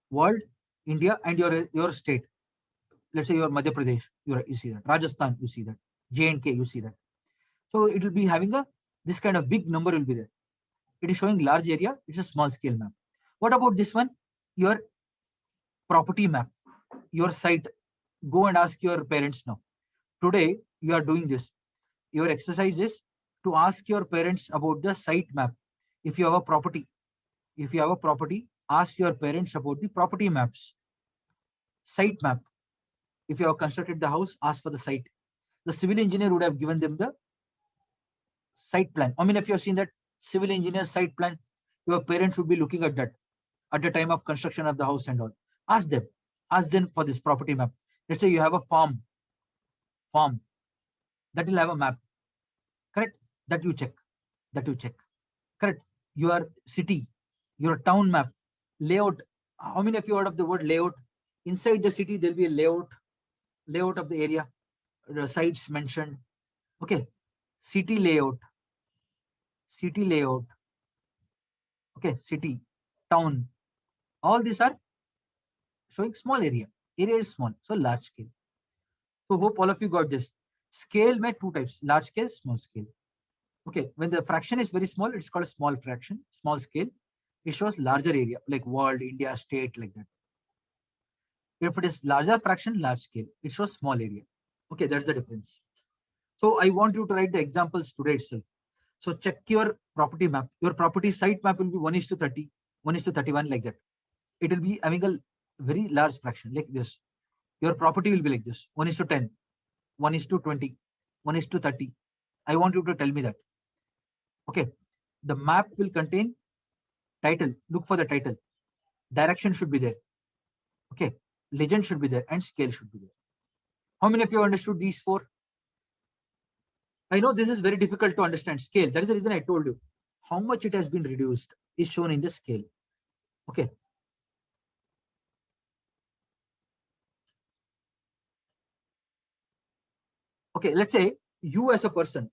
Speaker 1: world, India, and your state. Let's say your Madhya Pradesh. You see that. Rajasthan, you see that. J&K, you see that. So it will be having this kind of big number will be there. It is showing large area. It's a small scale map. What about this one? Your property map, your site. Go and ask your parents now. Today you are doing this. Your exercise is to ask your parents about the site map. If you have a property, ask your parents about the property maps. Site map. If you have constructed the house, ask for the site. The civil engineer would have given them the site plan. I mean, if you have seen that civil engineer site plan, your parents would be looking at that at the time of construction of the house and all. Ask them for this property map. Let's say you have a farm that will have a map. Correct? That you check. Correct? Your city, your town map, layout. How many of you heard of the word layout? Inside the city, there'll be a layout of the area, the sites mentioned. Okay. City layout. Okay. City, town. All these are showing small area. Area is small, so large scale. So hope all of you got this. Scale may two types, large scale, small scale. Okay, when the fraction is very small, it's called a small fraction, small scale. It shows larger area, like world, India, state, like that. If it is larger fraction, large scale, it shows small area. Okay, that's the difference. So I want you to write the examples today itself. So check your property map. Your property site map will be 1 is to 30, 1 is to 31, like that. It will be having a very large fraction like this. Your property will be like this: 1 is to 10, 1 is to 20, 1 is to 30. I want you to tell me that. Okay. The map will contain title. Look for the title. Direction should be there. Okay. Legend should be there and scale should be there. How many of you understood these four? I know this is very difficult to understand. Scale. That is the reason I told you. How much it has been reduced is shown in the scale. Okay. Okay. Let's say you as a person.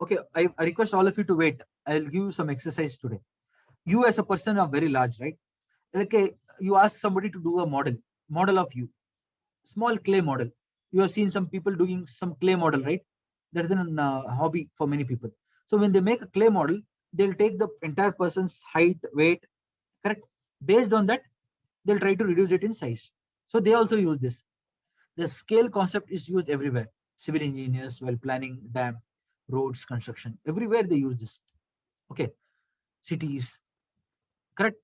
Speaker 1: Okay. I request all of you to wait. I'll give you some exercise today. You as a person are very large, right? Okay. You ask somebody to do a model of you. Small clay model. You have seen some people doing some clay model, right? That is a hobby for many people. So when they make a clay model, they'll take the entire person's height, weight, correct? Based on that, they'll try to reduce it in size. So they also use this. The scale concept is used everywhere. Civil engineers while planning dam, roads, construction, everywhere they use this. Okay, cities, correct?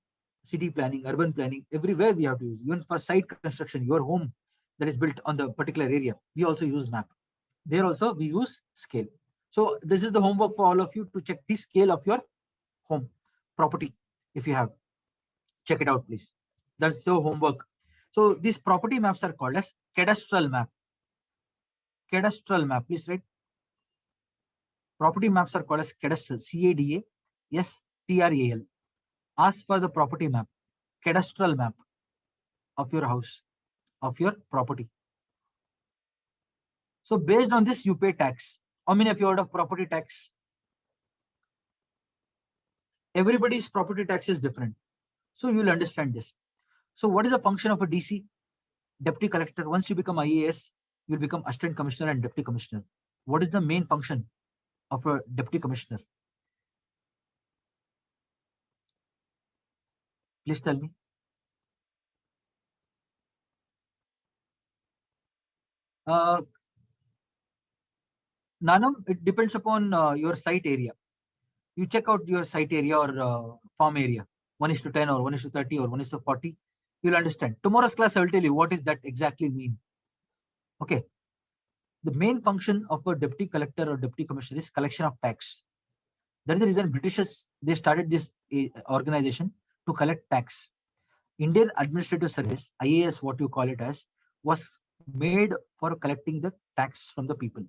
Speaker 1: City planning, urban planning, everywhere we have to use. Even for site construction, your home that is built on the particular area, we also use map. There also we use scale. So this is the homework for all of you to check the scale of your home property. If you have, check it out, please. That's your homework. So these property maps are called as cadastral map. Cadastral map, please write. Property maps are called as cadastral. CADASTRAL. Ask for the property map, cadastral map of your house, of your property. So based on this, you pay tax. How many of you heard of property tax? Everybody's property tax is different. So you'll understand this. So what is the function of a DC? Deputy collector. Once you become IAS, you'll become assistant commissioner and deputy commissioner. What is the main function of a deputy commissioner? Please tell me. Nanam, it depends upon your site area. You check out your site area or farm area, 1 is to 10 or 1 is to 30 or 1 is to 40. You'll understand. Tomorrow's class, I will tell you what does that exactly mean. Okay. The main function of a deputy collector or deputy commissioner is collection of tax. That is the reason Britishers, they started this organization to collect tax. Indian Administrative Service, IAS, what you call it as, was made for collecting the tax from the people.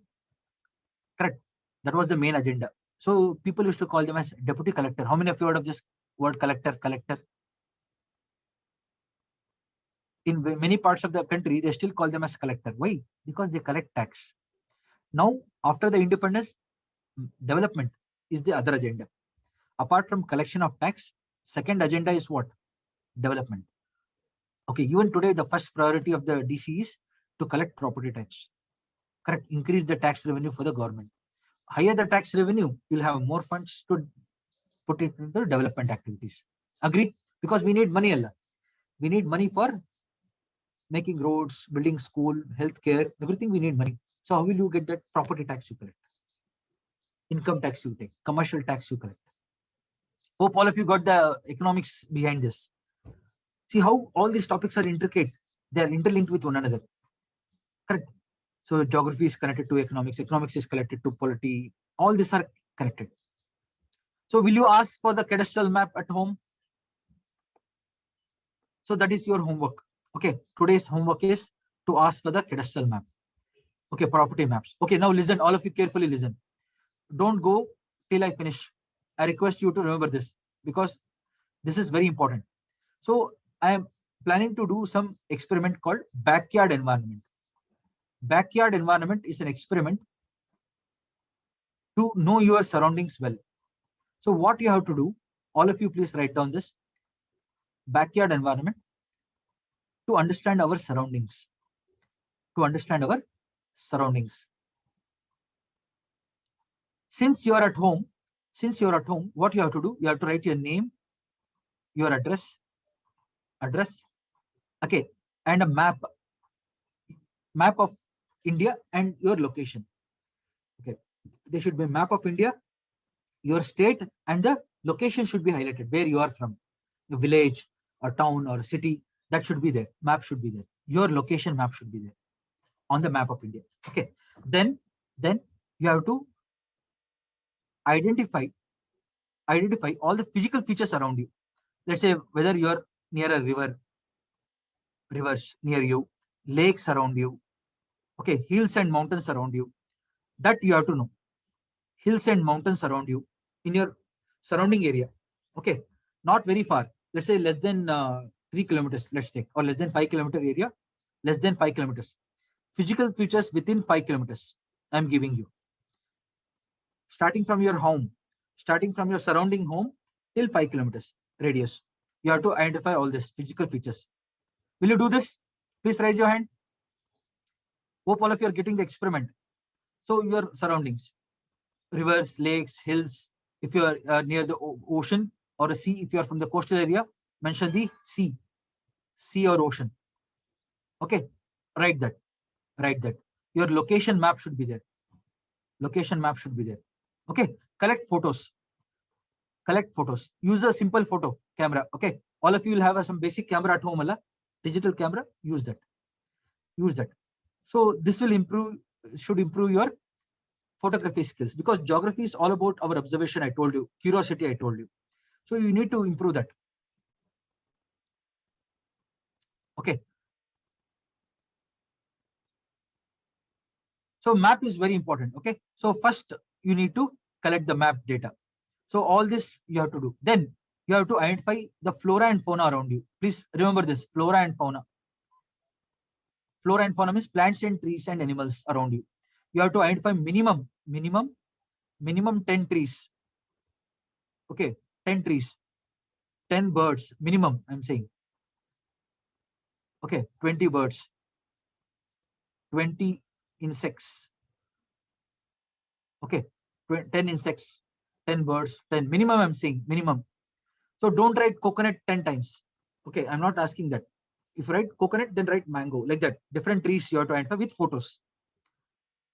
Speaker 1: Correct. That was the main agenda. So people used to call them as deputy collector. How many of you heard of this word collector? Collector. In many parts of the country, they still call them as collector. Why? Because they collect tax. Now, after the independence, development is the other agenda. Apart from collection of tax, second agenda is what? Development. Okay, even today, the first priority of the DC is to collect property tax. Correct. Increase the tax revenue for the government. Higher the tax revenue, you'll have more funds to put it into development activities. Agree? Because we need money, Allah. We need money for making roads, building school, healthcare, everything we need money. So how will you get that? Property tax you collect, income tax you take, commercial tax you collect. Hope all of you got the economics behind this. See how all these topics are intricate. They are interlinked with one another. Correct. So geography is connected to economics. Economics is connected to polity. All these are connected. So will you ask for the cadastral map at home? So that is your homework. Okay. Today's homework is to ask for the cadastral map. Okay. Property maps. Okay. Now listen. All of you carefully listen. Don't go till I finish. I request you to remember this because this is very important. So I am planning to do some experiment called backyard environment. Backyard environment is an experiment to know your surroundings well. So what you have to do, all of you please write down this. backyard environment to understand our surroundings. To understand our surroundings. Since you are at home, what you have to do, you have to write your name, your address, okay, and a map of India and your location. Okay, there should be a map of India, your state, and the location should be highlighted where you are from, a village, a town, or a city. That should be there. Map should be there. Your location map should be there on the map of India. Okay, then you have to identify all the physical features around you. Let's say whether you're near a rivers near you, lakes around you, okay, hills and mountains around you. That you have to know. Hills and mountains around you in your surrounding area. Okay, not very far. Let's say less than 3 kilometers, let's take, or less than 5 kilometer area, less than 5 kilometers. Physical features within 5 kilometers, I'm giving you. Starting from your home, starting from your surrounding home till 5 kilometers radius. You have to identify all these physical features. Will you do this? Please raise your hand. Hope all of you are getting the experiment. So your surroundings, rivers, lakes, hills. If you are near the ocean or a sea, if you are from the coastal area, mention the sea or ocean. Okay, write that. Your location map should be there. Okay, collect photos. Use a simple photo camera. Okay, all of you will have some basic camera at home, digital camera. Use that. So this will should improve your photography skills, because geography is all about our observation. I told you, curiosity. I told you. So you need to improve that. Okay. So map is very important. Okay. So first you need to collect the map data. So all this you have to do. Then you have to identify the flora and fauna around you. Please remember this: flora and fauna. Flora and fauna means plants and trees and animals around you. You have to identify minimum 10 trees. Okay, 10 trees, 10 birds minimum, I'm saying. Okay, 20 birds, 20 insects. Okay, 10 insects, 10 birds, 10 minimum, I'm saying minimum. So don't write coconut 10 times. Okay, I'm not asking that. If you write coconut, then write mango, like that. Different trees you have to identify with photos.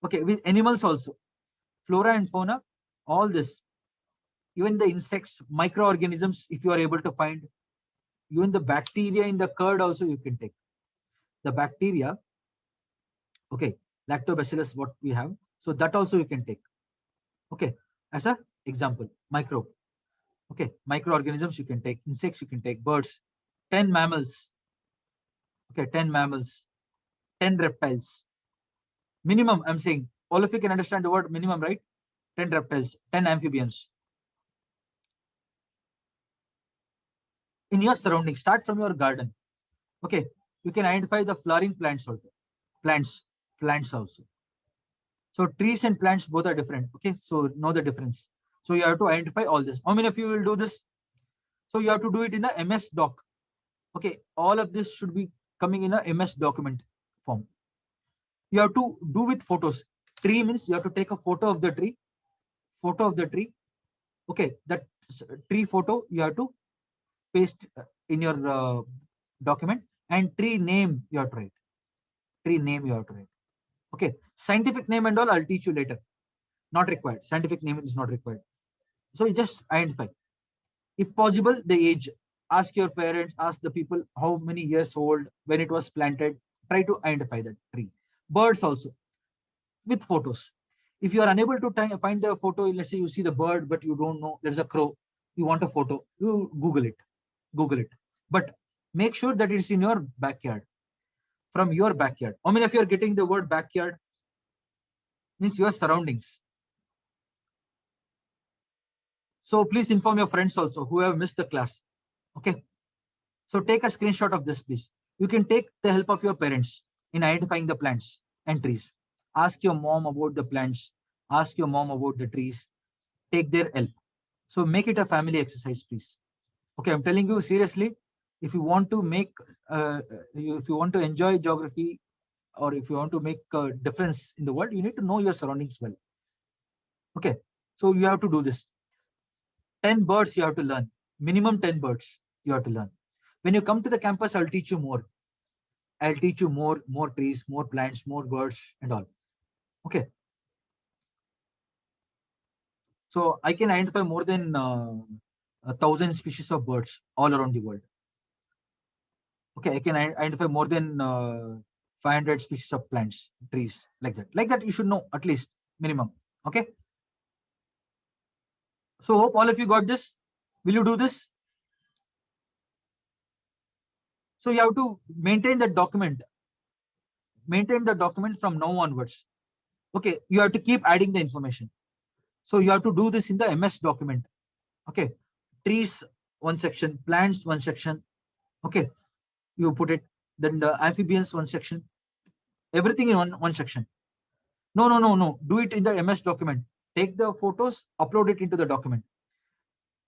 Speaker 1: Okay, with animals also, flora and fauna, all this, even the insects, microorganisms, if you are able to find, even the bacteria in the curd also you can take. The bacteria, okay, lactobacillus, what we have, so that also you can take. Okay, as a example, microbe. Okay, microorganisms you can take, insects you can take, birds, 10 mammals. Okay, 10 mammals, 10 reptiles. Minimum, I'm saying, all of you can understand the word minimum, right? 10 reptiles, 10 amphibians. In your surroundings, start from your garden. Okay, you can identify the flowering plants also. Plants also. So trees and plants both are different. Okay, so know the difference. So you have to identify all this. How many of you will do this? So you have to do it in the MS Doc. Okay, all of this should be coming in a MS document form. You have to do with photos. Tree means you have to take a photo of the tree. Okay, that tree photo you have to paste in your document, and tree name you have to write. Okay, scientific name and all I'll teach you later. Not required. Scientific name is not required. So you just identify. If possible, the age. Ask your parents, ask the people how many years old, when it was planted. Try to identify that tree. Birds also, with photos. If you are unable to find the photo, let's say you see the bird, but you don't know, there's a crow, you want a photo, you Google it. But make sure that it's in your backyard. From your backyard. How many of you are getting the word backyard? Means your surroundings. So please inform your friends also who have missed the class. Okay. So take a screenshot of this, please. You can take the help of your parents in identifying the plants and trees. Ask your mom about the plants. Ask your mom about the trees. Take their help. So make it a family exercise, please. Okay, I'm telling you seriously, If you want to make, if you want to enjoy geography, or if you want to make a difference in the world, you need to know your surroundings well. Okay, so you have to do this. 10 birds you have to learn. Minimum 10 birds you have to learn. When you come to the campus, I'll teach you more. I'll teach you more trees, more plants, more birds, and all. Okay. So I can identify more than 1,000 species of birds all around the world. Okay, I can identify more than 500 species of plants, trees, like that. Like that, you should know at least minimum. Okay. So hope all of you got this. Will you do this? So you have to maintain the document. Maintain the document from now onwards. Okay, you have to keep adding the information. So you have to do this in the MS document. Okay, trees one section, plants one section. Okay, you put it. Then the amphibians one section. Everything in one section. No. Do it in the MS document. Take the photos, upload it into the document.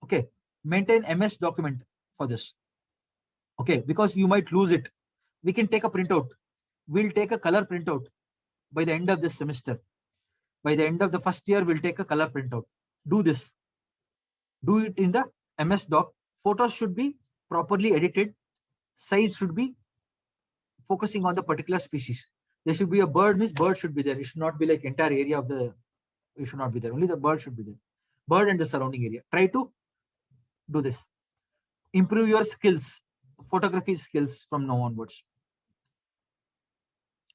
Speaker 1: Okay, maintain MS document for this. Okay, because you might lose it. We can take a printout. We'll take a color printout by the end of this semester. By the end of the first year, we'll take a color printout. Do this. Do it in the MS Doc. Photos should be properly edited. Size should be focusing on the particular species. There should be a bird, means bird should be there. It should not be like entire area of the, it should not be there. Only the bird should be there. Bird and the surrounding area. Try to do this. Improve your skills, photography skills from now onwards.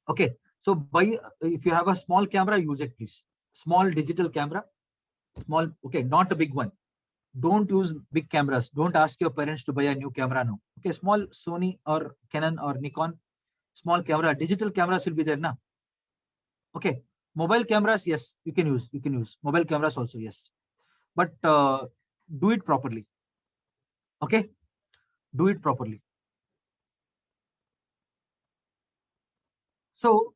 Speaker 1: Okay. So by, if you have a small camera, use it, please. Small digital camera. Small, okay, not a big one. Don't use big cameras. Don't ask your parents to buy a new camera now. Okay, small Sony or Canon or Nikon, small camera. Digital cameras will be there now. Okay, mobile cameras, yes, you can use. You can use mobile cameras also, yes, but do it properly. Okay, do it properly. So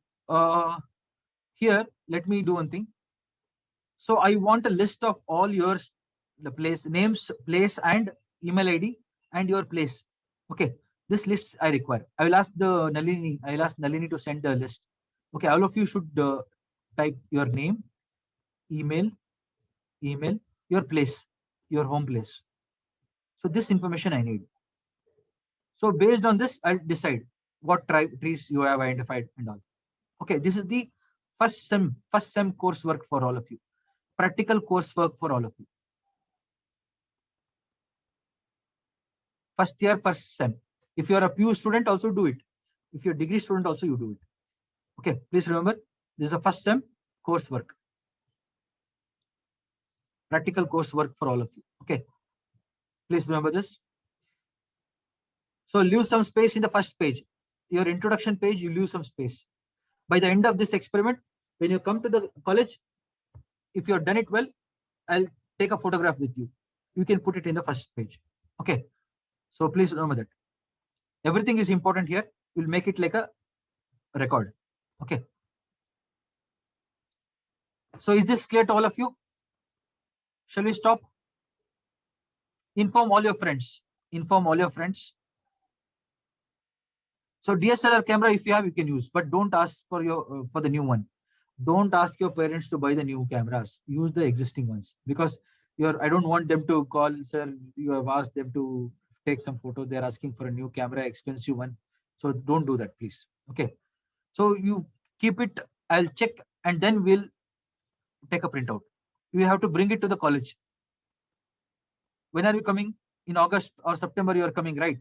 Speaker 1: here, let me do one thing. So I want a list of all yours, the place names, place, and email ID, and your place. Okay, this list I require. I will ask the Nalini. I will ask Nalini to send the list. Okay, all of you should type your name, email, your place, your home place. So this information I need. So based on this, I'll decide what trees you have identified and all. Okay, this is the first sem coursework for all of you. Practical coursework for all of you. First year, first sem. If you are a PU student, also do it. If you're a degree student, also you do it. Okay, please remember, this is a first sem coursework. Practical coursework for all of you. Okay, please remember this. So leave some space in the first page. Your introduction page, you leave some space. By the end of this experiment, when you come to the college, if you have done it well, I'll take a photograph with you. You can put it in the first page. Okay, so please remember that. Everything is important here. We'll make it like a record. Okay. So is this clear to all of you? Shall we stop? Inform all your friends. Inform all your friends. So DSLR camera, if you have, you can use, but don't ask for your for the new one. Don't ask your parents to buy the new cameras. Use the existing ones, because I don't want them to call, sir, you have asked them to take some photos. They're asking for a new camera, expensive one. So don't do that, please. Okay. So you keep it. I'll check, and then we'll take a printout. You have to bring it to the college. When are you coming? In August or September, you are coming, right?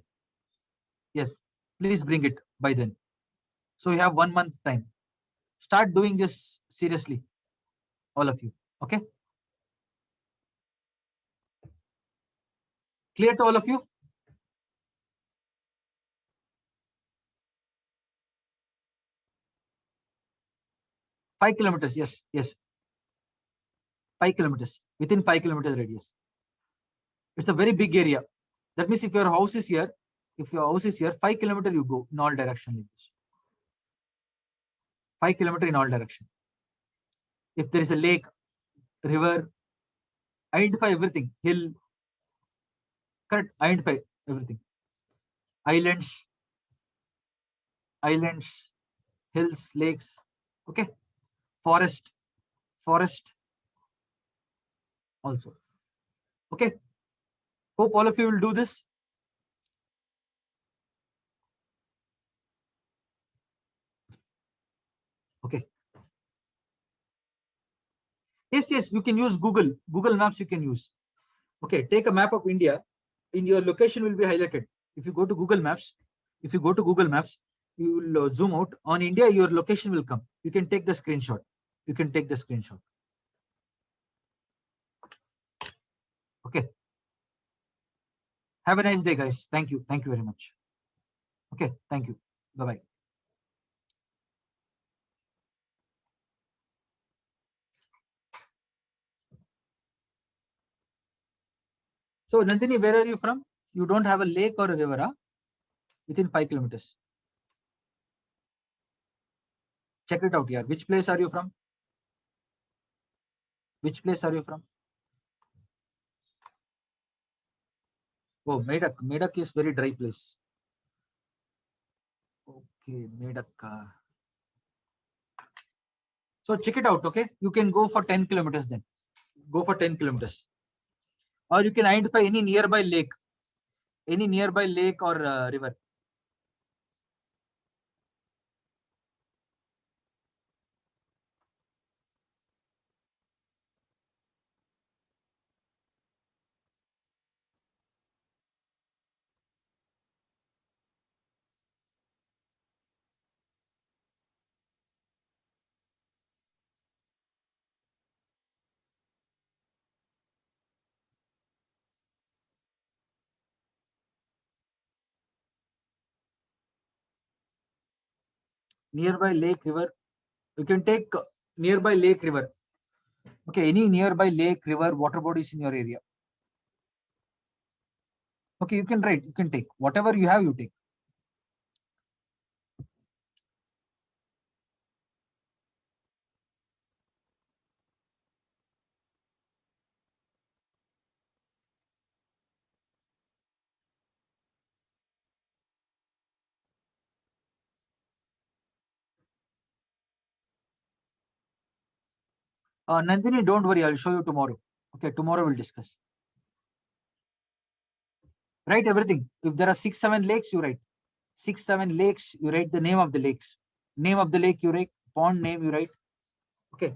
Speaker 1: Yes. Please bring it by then. So you have 1 month time. Start doing this seriously, all of you. Okay. Clear to all of you? Five kilometers. Yes. Yes. 5 kilometers. Within 5 kilometers radius. It's a very big area. That means if your house is here, 5 kilometers you go in all directions. 5 kilometers in all direction. If there is a lake, river, identify everything. Hill. Correct. Identify everything. islands, hills, lakes. Okay, forest also. Okay, hope all of you will do this. Okay. Yes, you can use Google Maps. You can use. Okay, take a map of India. In your location will be highlighted. If you go to Google Maps, you will zoom out on India. Your location will come. You can take the screenshot. Okay. Have a nice day, guys. Thank you very much. Okay, thank you. Bye bye. So Nandini, where are you from? You don't have a lake or a river, huh? Within 5 kilometers. Check it out here. Which place are you from? Oh, Medak. Medak is very dry place. Okay, Medak. So check it out, okay? You can go for 10 kilometers then. Go for 10 kilometers. Or you can identify any nearby lake or river. Nearby lake, river. You can take nearby lake, river. Okay, any nearby lake, river, water bodies in your area. Okay, you can write, you can take. Whatever you have, you take. Nandini, don't worry, I'll show you tomorrow. Okay, tomorrow we'll discuss. Write everything. If there are 6, 7 lakes, you write. 6, 7 lakes, you write the name of the lakes. Name of the lake, you write. Pond name, you write. Okay.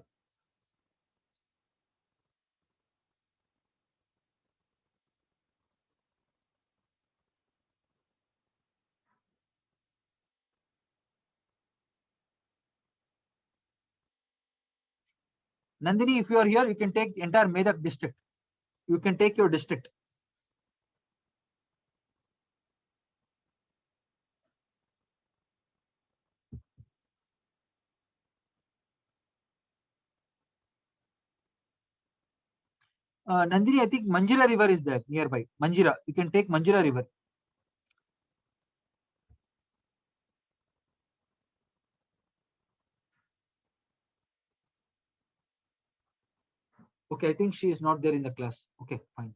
Speaker 1: Nandini, if you are here, you can take the entire Medak district. You can take your district. Nandini, I think Manjira River is there nearby. Manjira. You can take Manjira River. Okay, I think she is not there in the class. Okay, fine.